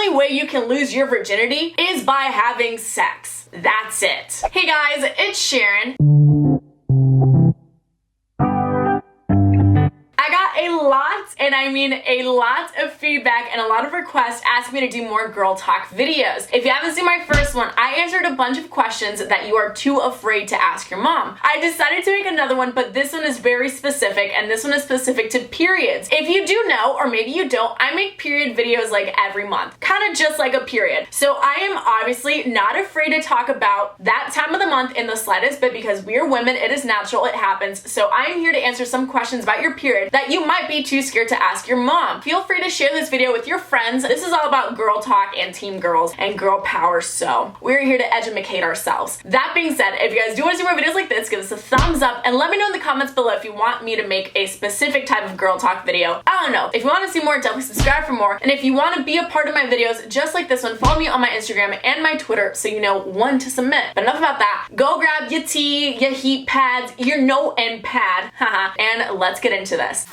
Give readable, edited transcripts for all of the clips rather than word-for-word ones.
only way you can lose your virginity is by having sex. That's it. Hey guys, it's Sharon. And I mean a lot of feedback and a lot of requests asking me to do more girl talk videos. If you haven't seen my first one, I answered a bunch of questions that you are too afraid to ask your mom. I decided to make another one, but this one is very specific, and this one is specific to periods. If you do know, or maybe you don't, I make period videos like every month, kind of just like a period. So I am obviously not afraid to talk about that time of the month in the slightest bit, because we are women, it is natural, it happens. So I am here to answer some questions about your period that you might be too scared to ask your mom. Feel free to share this video with your friends. This is all about girl talk and team girls and girl power, so we're here to educate ourselves. That being said, if you guys do want to see more videos like this, give us a thumbs up and let me know in the comments below if you want me to make a specific type of girl talk video. I don't know. If you want to see more, definitely subscribe for more. And if you want to be a part of my videos just like this one, follow me on my Instagram and my Twitter so you know when to submit. But enough about that. Go grab your tea, your heat pads, your note and pad, haha, and let's get into this.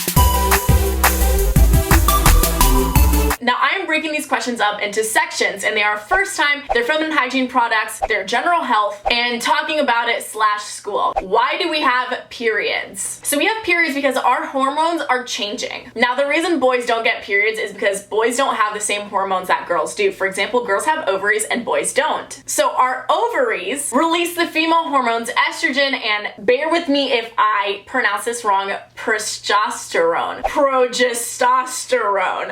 Now, I am breaking these questions up into sections, and they are first time, they're feminine hygiene products, they're general health, and talking about it / school. Why do we have periods? So we have periods because our hormones are changing. Now, the reason boys don't get periods is because boys don't have the same hormones that girls do. For example, girls have ovaries and boys don't. So our ovaries release the female hormones estrogen and, bear with me if I pronounce this wrong, progesterone.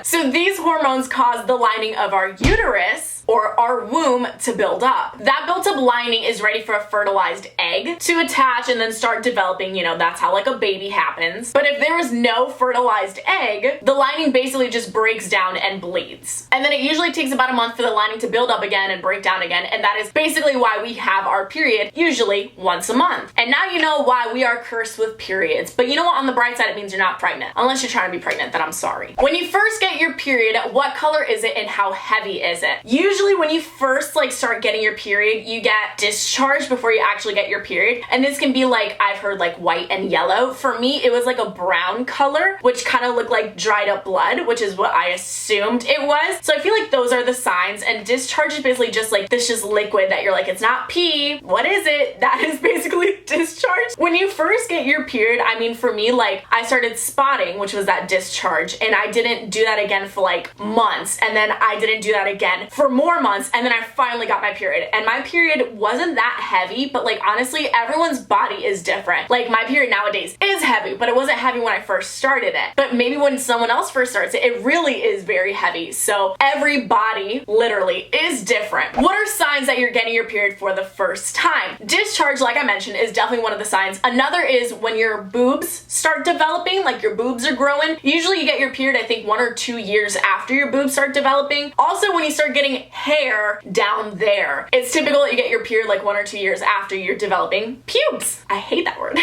So these hormones cause the lining of our uterus or our womb to build up. That built up lining is ready for a fertilized egg to attach and then start developing. You know, that's how like a baby happens. But if there is no fertilized egg, the lining basically just breaks down and bleeds. And then it usually takes about a month for the lining to build up again and break down again. And that is basically why we have our period usually once a month. And now you know why we are cursed with periods. But you know what? On the bright side, it means you're not pregnant. Unless you're trying to be pregnant, then I'm sorry. When you first get your period, what color is it and how heavy is it? Usually when you first like start getting your period, you get discharged before you actually get your period. And this can be like, I've heard like white and yellow. For me, it was like a brown color, which kind of looked like dried up blood, which is what I assumed it was. So I feel like those are the signs. And discharge is basically just like this just liquid that you're like, it's not pee. What is it? That is basically discharge. When you first get your period, I mean, for me, like I started spotting, which was that discharge, and I didn't do that again for like months. And then I didn't do that again for more months, and then I finally got my period. And my period wasn't that heavy, but like honestly, everyone's body is different. Like my period nowadays is heavy, but it wasn't heavy when I first started it. But maybe when someone else first starts it, it really is very heavy. So every body literally is different. What are signs that you're getting your period for the first time? Discharge, like I mentioned, is definitely one of the signs. Another is when your boobs start developing, like your boobs are growing. Usually you get your period, I think 1 or 2 years after your boobs start developing. Also, when you start getting hair down there, it's typical that you get your period like 1 or 2 years after you're developing pubes. I hate that word.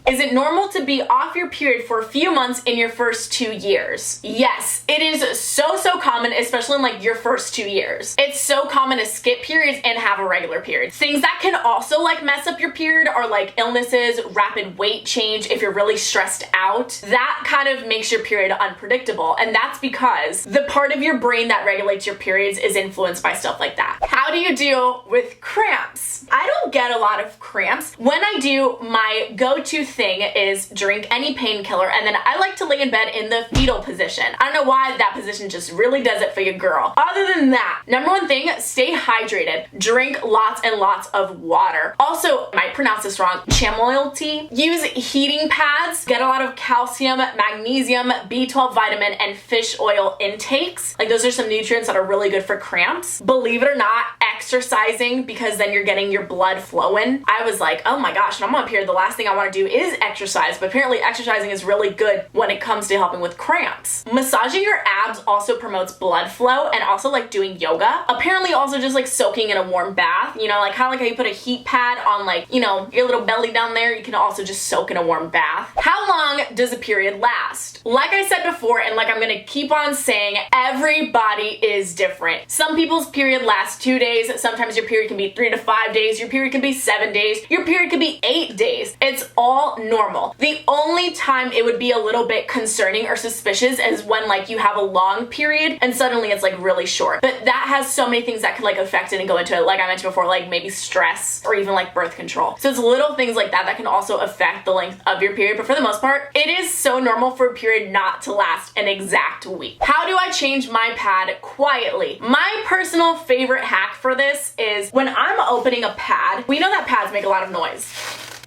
Is it normal to be off your period for a few months in your first 2 years? Yes, it is so common, especially in like your first 2 years. It's so common to skip periods and have a regular period. Things that can also like mess up your period are like illnesses, rapid weight change, if you're really stressed out. That kind of makes your period unpredictable, and that's because the part of your brain that regulates your periods is influenced by stuff like that. How do you deal with cramps? I don't get a lot of cramps. When I do, my go-to thing is drink any painkiller, and then I like to lay in bed in the fetal position. I don't know why that position just really does it for your girl. Other than that, number one thing, stay hydrated. Drink lots and lots of water. Also, I might pronounce this wrong, chamomile tea. Use heating pads. Get a lot of calcium, magnesium, B12 vitamin, and fish oil intakes. Like those are some nutrients that are really good for cramps. Believe it or not, exercising, because then you're getting your blood flowing. I was like, oh my gosh, when I'm on period, the last thing I want to do is exercise, but apparently exercising is really good when it comes to helping with cramps. Massaging your abs also promotes blood flow, and also like doing yoga. Apparently also just like soaking in a warm bath, you know, like kind of like how you put a heat pad on like, you know, your little belly down there, you can also just soak in a warm bath. How long does a period last? Like I said before, and like I'm gonna keep on saying, every Everybody is different. Some people's period lasts 2 days. Sometimes your period can be 3 to 5 days. Your period can be 7 days. Your period can be 8 days. It's all normal. The only time it would be a little bit concerning or suspicious is when like you have a long period and suddenly it's like really short. But that has so many things that could like affect it and go into it. Like I mentioned before, like maybe stress or even like birth control. So it's little things like that that can also affect the length of your period. But for the most part, it is so normal for a period not to last an exact week. How do I change my pad quietly? My personal favorite hack for this is when I'm opening a pad, we know that pads make a lot of noise.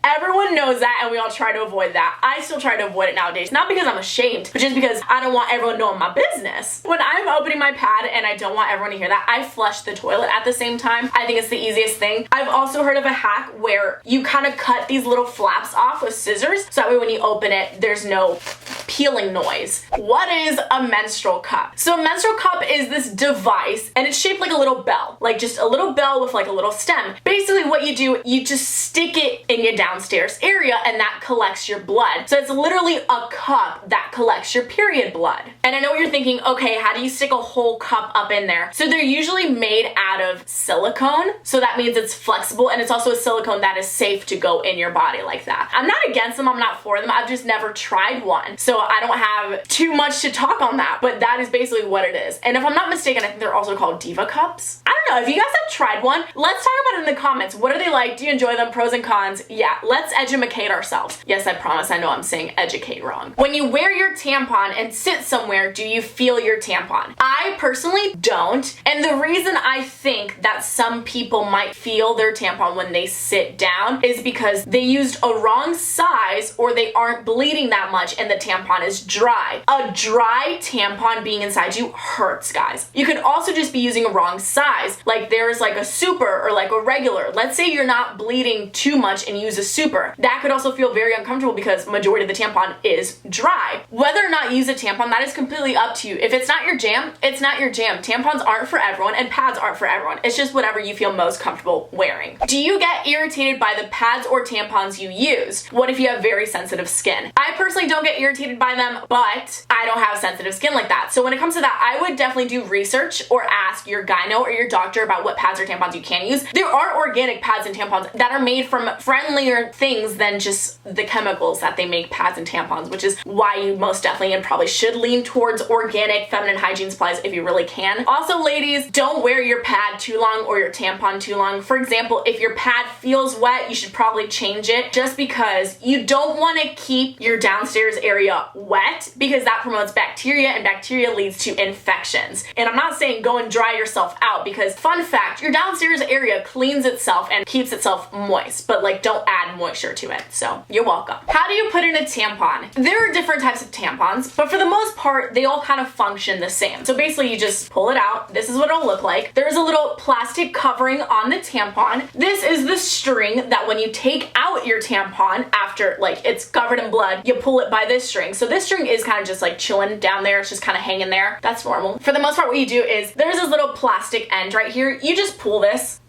Everyone knows that and we all try to avoid that. I still try to avoid it nowadays, not because I'm ashamed, but just because I don't want everyone knowing my business. When I'm opening my pad and I don't want everyone to hear that, I flush the toilet at the same time. I think it's the easiest thing. I've also heard of a hack where you kind of cut these little flaps off with scissors, so that way when you open it, there's no peeling noise. What is a menstrual cup? So a menstrual cup is this device and it's shaped like a little bell, like just a little bell with like a little stem. Basically what you do, you just stick it in your downstairs area and that collects your blood. So it's literally a cup that collects your period blood. And I know what you're thinking, okay, how do you stick a whole cup up in there? So they're usually made out of silicone. So that means it's flexible and it's also a silicone that is safe to go in your body like that. I'm not against them, I'm not for them. I've just never tried one. So I don't have too much to talk on that, but that is basically what it is. And if I'm not mistaken, I think they're also called Diva cups. I don't know, if you guys have tried one, let's talk about it in the comments. What are they like? Do you enjoy them? Pros and cons? Yeah, let's educate ourselves. Yes, I promise, I know I'm saying educate wrong. When you wear your tampon and sit somewhere, do you feel your tampon? I personally don't. And the reason I think that some people might feel their tampon when they sit down is because they used a wrong size or they aren't bleeding that much and the tampon is dry. A dry tampon being inside you hurts, guys. You could also just be using a wrong size. Like there's like a super or like a regular. Let's say you're not bleeding too much and use a super. That could also feel very uncomfortable because majority of the tampon is dry. Whether or not you use a tampon, that is completely up to you. If it's not your jam, it's not your jam. Tampons aren't for everyone and pads aren't for everyone. It's just whatever you feel most comfortable wearing. Do you get irritated by the pads or tampons you use? What if you have very sensitive skin? I personally don't get irritated by them, but I don't have sensitive skin like that. So when it comes to that, I would definitely do research or ask your gyno or your doctor about what pads or tampons you can use. There are organic pads and tampons that are made from friendlier things than just the chemicals that they make pads and tampons, which is why you most definitely and probably should lean towards organic feminine hygiene supplies if you really can. Also, ladies, don't wear your pad too long or your tampon too long. For example, if your pad feels wet, you should probably change it just because you don't want to keep your downstairs area wet because that promotes bacteria and bacteria leads to infections. And I'm not saying go and dry yourself out because fun fact, your downstairs area cleans itself and keeps itself moist, but like don't add moisture to it. So you're welcome. How do you put in a tampon? There are different types of tampons, but for the most part, they all kind of function the same. So basically you just pull it out. This is what it'll look like. There's a little plastic covering on the tampon. This is the string that when you take out your tampon after like it's covered in blood, you pull it by this string. So this string is kind of just like chilling down there. It's just kind of hanging there. That's normal. For the most part, what you do is there's this little plastic end right here. You just pull this.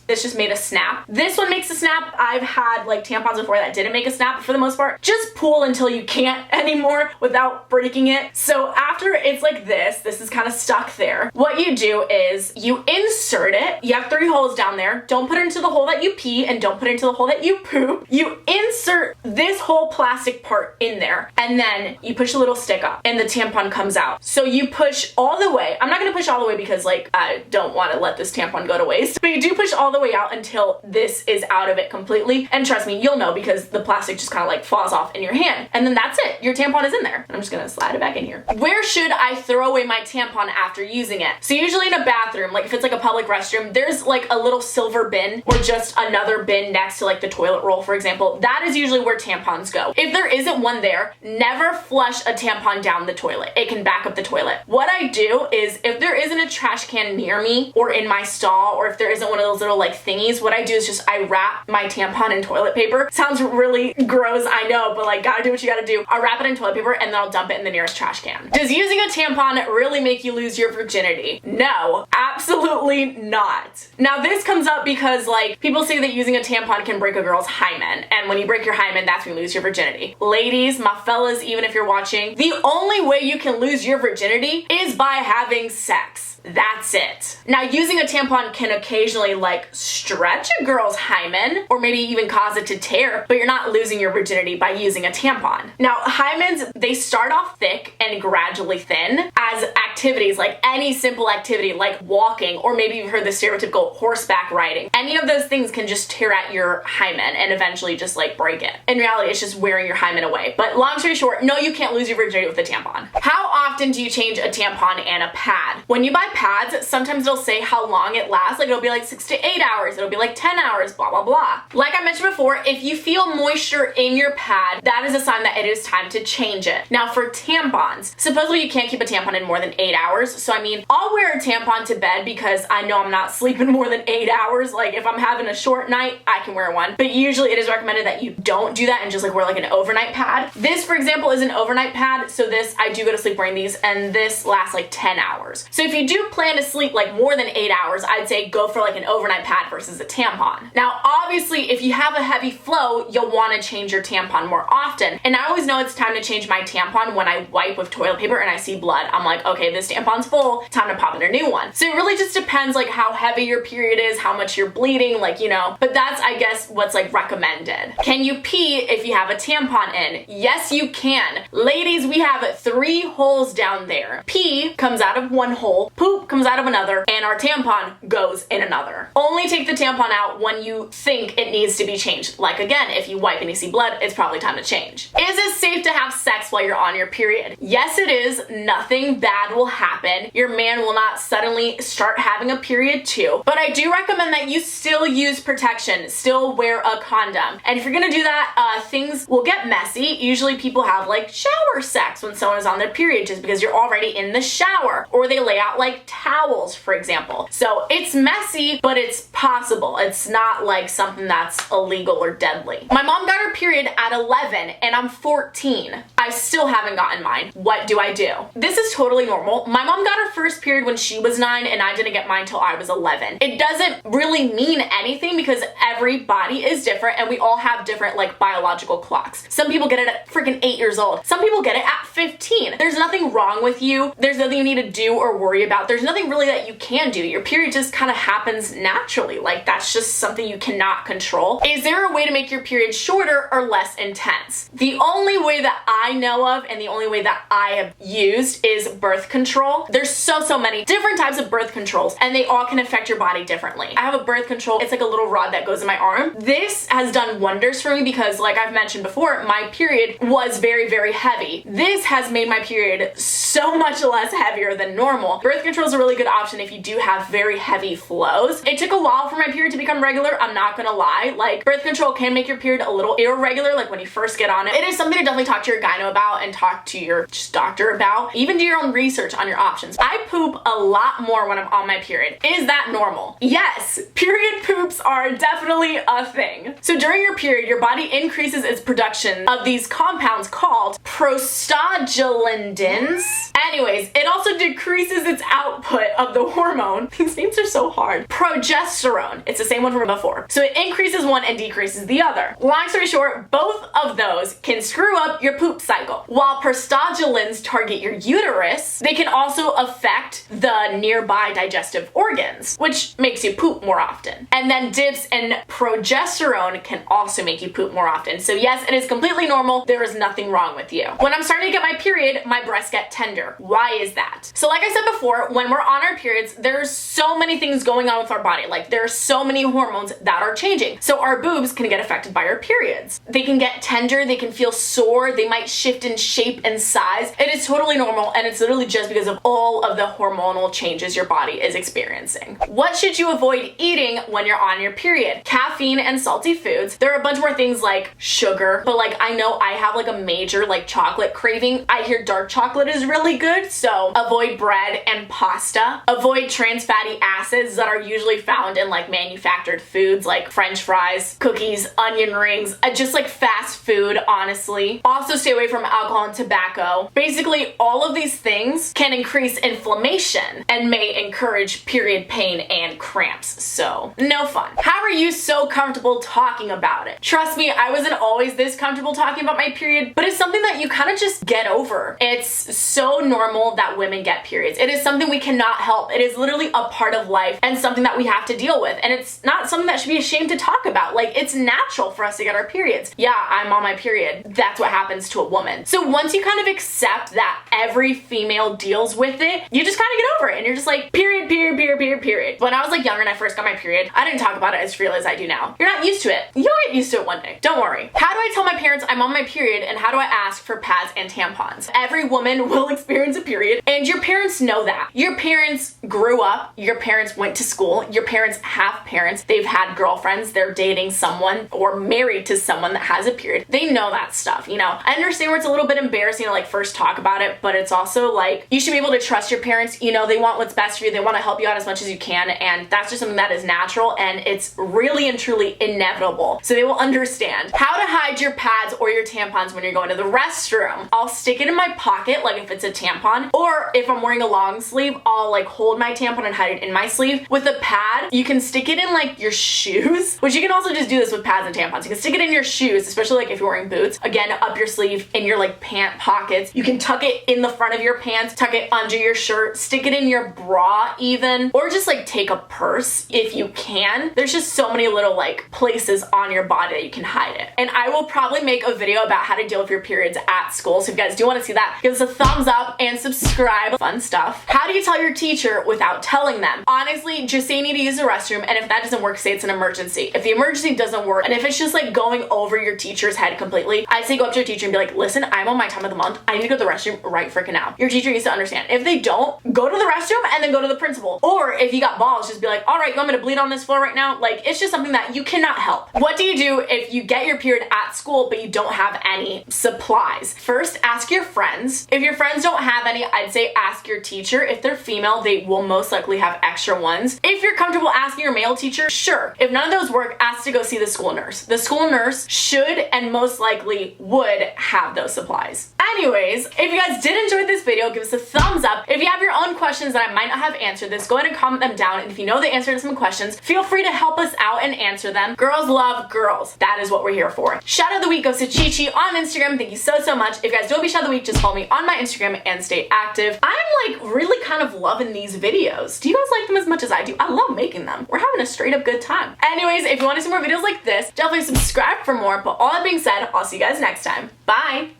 This just made a snap. This one makes a snap. I've had like tampons before that didn't make a snap, but for the most part, just pull until you can't anymore without breaking it. So after it's like this is kind of stuck there. What you do is you insert it. You have 3 holes down there. Don't put it into the hole that you pee and don't put it into the hole that you poop. You insert this whole plastic part in there and then you push a little stick up and the tampon comes out. So you push all the way. I'm not gonna push all the way because like I don't want to let this tampon go to waste, but you do push all the way out until this is out of it completely. And trust me, you'll know because the plastic just kind of like falls off in your hand. And then that's it. Your tampon is in there. And I'm just gonna slide it back in here. Where should I throw away my tampon after using it? So usually in a bathroom, like if it's like a public restroom, there's like a little silver bin or just another bin next to like the toilet roll, for example. That is usually where tampons go. If there isn't one there, never flush a tampon down the toilet. It can back up the toilet. What I do is if there isn't a trash can near me or in my stall, or if there isn't one of those little like thingies, what I do is just I wrap my tampon in toilet paper. Sounds really gross, I know, but like gotta do what you gotta do. I'll wrap it in toilet paper and then I'll dump it in the nearest trash can. Does using a tampon really make you lose your virginity? No, Absolutely not. Now this comes up because like people say that using a tampon can break a girl's hymen, and when you break your hymen, that's when you lose your virginity. Ladies, my fellas, even if you're watching, the only way you can lose your virginity is by having sex. That's it. Now, using a tampon can occasionally like stretch a girl's hymen or maybe even cause it to tear, but you're not losing your virginity by using a tampon. Now, hymens, they start off thick and gradually thin as activities, like any simple activity like walking, or maybe you've heard the stereotypical horseback riding. Any of those things can just tear at your hymen and eventually just like break it. In reality, it's just wearing your hymen away. But long story short, no, you can't lose your virginity with a tampon. How often do you change a tampon and a pad? When you buy pads, sometimes it'll say how long it lasts. Like it'll be like 6 to 8 hours, it'll be like 10 hours, blah, blah, blah. Like I mentioned before, if you feel moisture in your pad, that is a sign that it is time to change it. Now for tampons, supposedly you can't keep a tampon in more than 8 hours. So I mean, I'll wear a tampon to bed because I know I'm not sleeping more than 8 hours. Like if I'm having a short night, I can wear one. But usually it is recommended that you don't do that and just like wear like an overnight pad. This, for example, is an overnight pad. So this, I do go to sleep wearing these, and this lasts like 10 hours. So if you do plan to sleep like more than 8 hours, I'd say go for like an overnight pad versus a tampon. Now, obviously, if you have a heavy flow, you'll want to change your tampon more often. And I always know it's time to change my tampon when I wipe with toilet paper and I see blood. I'm like, okay, this tampon's full, time to pop in a new one. So it really just depends like how heavy your period is, how much you're bleeding, like, you know, but that's, I guess, what's like recommended. Can you pee if you have a tampon in? Yes, you can. Ladies, we have 3 holes down there. Pee comes out of one hole, poop comes out of another, and our tampon goes in another. Only take the tampon out when you think it needs to be changed. Like again, if you wipe and you see blood, it's probably time to change. Is it safe to have sex while you're on your period? Yes, it is. Nothing bad will happen. Your man will not suddenly start having a period too. But I do recommend that you still use protection, still wear a condom. And if you're gonna do that, things will get messy. Usually people have like shower sex when someone is on their period just because you're already in the shower, or they lay out like towels, for example. So it's messy, but it's possible. It's not like something that's illegal or deadly. My mom got her period at 11 and I'm 14. I still haven't gotten mine. What do I do? This is totally normal. My mom got her first period when she was 9 and I didn't get mine till I was 11. It doesn't really mean anything because every body is different and we all have different like biological clocks. Some people get it at freaking 8 years old. Some people get it at 15. There's nothing wrong with you. There's nothing you need to do or worry about. There's nothing really that you can do. Your period just kind of happens naturally. Like that's just something you cannot control. Is there a way to make your period shorter or less intense? The only way that I know of and the only way that I have used is birth control. There's so many different types of birth controls and they all can affect your body differently. I have a birth control. It's like a little rod that goes in my arm. This has done wonders for me because like I've mentioned before, my period was very, very heavy. This has made my period so much less heavier than normal. Birth control is a really good option if you do have very heavy flows. It took a while for my period to become regular, I'm not gonna lie. Like birth control can make your period a little irregular like when you first get on it. It is something to definitely talk to your gyno about and talk to your doctor about. Even do your own research on your options. I poop a lot more when I'm on my period. Is that normal? Yes, period poops are definitely a thing. So during your period, your body increases its production of these compounds called prostaglandins. Anyways, it also decreases its output of the hormone. These names are so hard. Progesterone. It's the same one from before. So it increases one and decreases the other. Long story short, both of those can screw up your poop cycle. While prostaglandins target your uterus, they can also affect the nearby digestive organs, which makes you poop more often. And then dips in progesterone can also make you poop more often. So yes, it is completely normal. There is nothing wrong with you. When I'm starting to get my period, my breasts get tender. Why is that? So like I said before, when we're on our periods, there's so many things going on with our body. Like there are so many hormones that are changing. So our boobs can get affected by our periods. They can get tender, they can feel sore, they might shift in shape and size. It is totally normal and it's literally just because of all of the hormonal changes your body is experiencing. What should you avoid eating when you're on your period? Caffeine and salty foods. There are a bunch more things like sugar, but like I know I have like a major like chocolate craving. I hear dark chocolate is really good, so avoid bread and pasta. Avoid trans fatty acids that are usually found in in like manufactured foods like French fries, cookies, onion rings, just like fast food, honestly. Also stay away from alcohol and tobacco. Basically, all of these things can increase inflammation and may encourage period pain and cramps. So, no fun. How are you so comfortable talking about it? Trust me, I wasn't always this comfortable talking about my period, but it's something that you kind of just get over. It's so normal that women get periods. It is something we cannot help. It is literally a part of life and something that we have to deal with. And it's not something that should be ashamed to talk about. Like, it's natural for us to get our periods. Yeah, I'm on my period. That's what happens to a woman. So once you kind of accept that every female deals with it, you just kind of get over it and you're just like, period, period, period, period, period. When I was like younger and I first got my period, I didn't talk about it as freely as I do now. You're not used to it. You'll get used to it one day. Don't worry. How do I tell my parents I'm on my period, and how do I ask for pads and tampons? Every woman will experience a period, and your parents know that. Your parents grew up, your parents went to school, your parents have parents, they've had girlfriends, they're dating someone or married to someone that has a period. They know that stuff, you know? I understand where it's a little bit embarrassing to like first talk about it, but it's also like, you should be able to trust your parents. You know, they want what's best for you. They want to help you out as much as you can, and that's just something that is natural, and it's really and truly inevitable. So they will understand. How to hide your pads or your tampons when you're going to the restroom. I'll stick it in my pocket, like if it's a tampon, or if I'm wearing a long sleeve, I'll like hold my tampon and hide it in my sleeve. With a pad, you can stick it in like your shoes, which you can also just do this with pads and tampons. You can stick it in your shoes, especially like if you're wearing boots. Again, up your sleeve, in your like pant pockets. You can tuck it in the front of your pants, tuck it under your shirt, stick it in your bra even, or just like take a purse if you can. There's just so many little like places on your body that you can hide it. And I will probably make a video about how to deal with your periods at school. So if you guys do want to see that, give us a thumbs up and subscribe. Fun stuff. How do you tell your teacher without telling them? Honestly, just say you need to use the restroom, and if that doesn't work, say it's an emergency. If the emergency doesn't work, and if it's just like going over your teacher's head completely, I'd say go up to your teacher and be like, listen, I'm on my time of the month. I need to go to the restroom right freaking now. Your teacher needs to understand. If they don't, go to the restroom and then go to the principal. Or if you got balls, just be like, all right, you want me to bleed on this floor right now? Like, it's just something that you cannot help. What do you do if you get your period at school but you don't have any supplies? First, ask your friends. If your friends don't have any, I'd say ask your teacher. If they're female, they will most likely have extra ones. If you're comfortable asking your male teacher, sure. If none of those work, ask to go see the school nurse. The school nurse should and most likely would have those supplies. Anyways, if you guys did enjoy this video, give us a thumbs up. If you have your own questions that I might not have answered this, go ahead and comment them down. And if you know the answer to some questions, feel free to help us out and answer them. Girls love girls. That is what we're here for. Shout out of the week goes to Chi Chi on Instagram. Thank you so, so much. If you guys don't be shout out of the week, just follow me on my Instagram and stay active. I'm like really kind of loving these videos. Do you guys like them as much as I do? I love making them. We're having a straight up good time. Anyways, if you want to see more videos like this, definitely subscribe for more. But all that being said, I'll see you guys next time. Bye.